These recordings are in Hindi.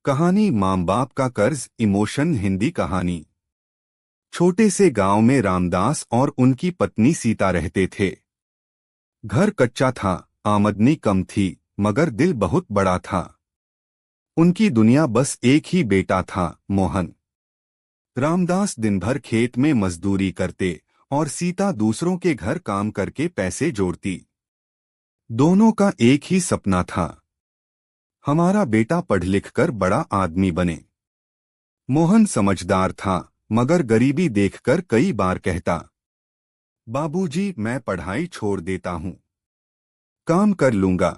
कहानी माँ बाप का कर्ज इमोशन हिंदी कहानी। छोटे से गांव में रामदास और उनकी पत्नी सीता रहते थे। घर कच्चा था, आमदनी कम थी, मगर दिल बहुत बड़ा था। उनकी दुनिया बस एक ही बेटा था, मोहन। रामदास दिन भर खेत में मजदूरी करते और सीता दूसरों के घर काम करके पैसे जोड़ती। दोनों का एक ही सपना था, हमारा बेटा पढ़ लिख कर बड़ा आदमी बने। मोहन समझदार था, मगर गरीबी देखकर कई बार कहता, बाबूजी मैं पढ़ाई छोड़ देता हूँ, काम कर लूंगा।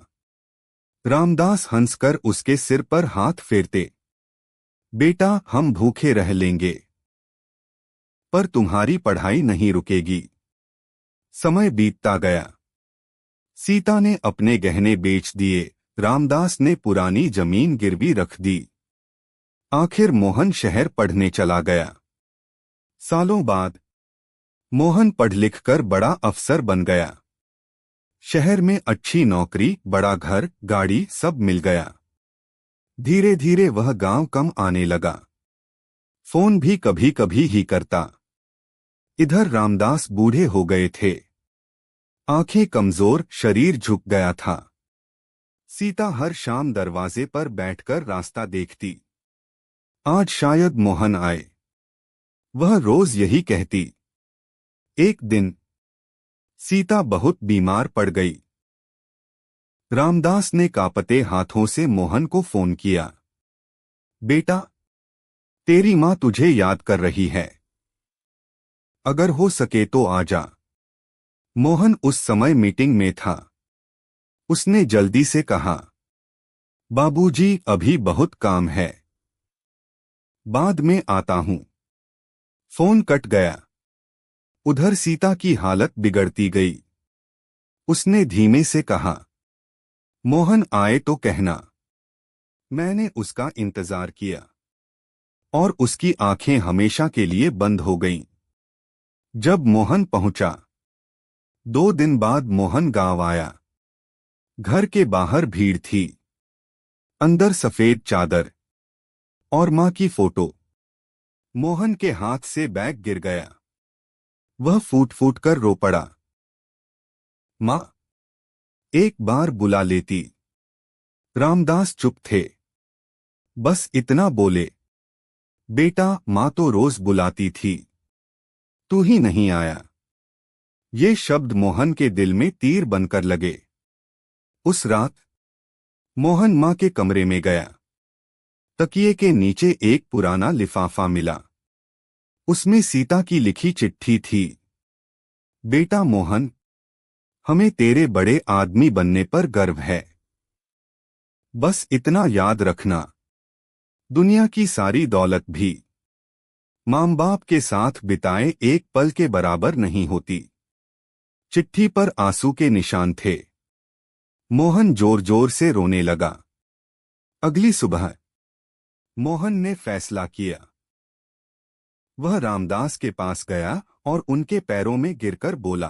रामदास हंसकर उसके सिर पर हाथ फेरते, बेटा हम भूखे रह लेंगे, पर तुम्हारी पढ़ाई नहीं रुकेगी। समय बीतता गया। सीता ने अपने गहने बेच दिए, रामदास ने पुरानी जमीन गिरवी रख दी। आखिर मोहन शहर पढ़ने चला गया। सालों बाद मोहन पढ़ लिख कर बड़ा अफसर बन गया। शहर में अच्छी नौकरी, बड़ा घर, गाड़ी सब मिल गया। धीरे धीरे वह गांव कम आने लगा। फोन भी कभी कभी ही करता। इधर रामदास बूढ़े हो गए थे, आंखें कमजोर, शरीर झुक गया था। सीता हर शाम दरवाजे पर बैठकर रास्ता देखती, आज शायद मोहन आए। वह रोज यही कहती। एक दिन सीता बहुत बीमार पड़ गई। रामदास ने कांपते हाथों से मोहन को फोन किया, बेटा तेरी माँ तुझे याद कर रही है, अगर हो सके तो आ जा। मोहन उस समय मीटिंग में था। उसने जल्दी से कहा, बाबूजी अभी बहुत काम है, बाद में आता हूं। फोन कट गया। उधर सीता की हालत बिगड़ती गई। उसने धीमे से कहा, मोहन आए तो कहना। मैंने उसका इंतजार किया और उसकी आंखें हमेशा के लिए बंद हो गईं। जब मोहन पहुंचा, 2 दिन बाद मोहन गांव आया। घर के बाहर भीड़ थी, अंदर सफेद चादर और मां की फोटो। मोहन के हाथ से बैग गिर गया। वह फूट फूट कर रो पड़ा, मां एक बार बुला लेती। रामदास चुप थे, बस इतना बोले, बेटा मां तो रोज बुलाती थी, तू ही नहीं आया। ये शब्द मोहन के दिल में तीर बनकर लगे। उस रात मोहन मां के कमरे में गया। तकिए के नीचे एक पुराना लिफाफा मिला। उसमें सीता की लिखी चिट्ठी थी, बेटा मोहन, हमें तेरे बड़े आदमी बनने पर गर्व है। बस इतना याद रखना, दुनिया की सारी दौलत भी माँ बाप के साथ बिताए एक पल के बराबर नहीं होती। चिट्ठी पर आंसू के निशान थे। मोहन जोर जोर से रोने लगा। अगली सुबह मोहन ने फैसला किया। वह रामदास के पास गया और उनके पैरों में गिरकर बोला,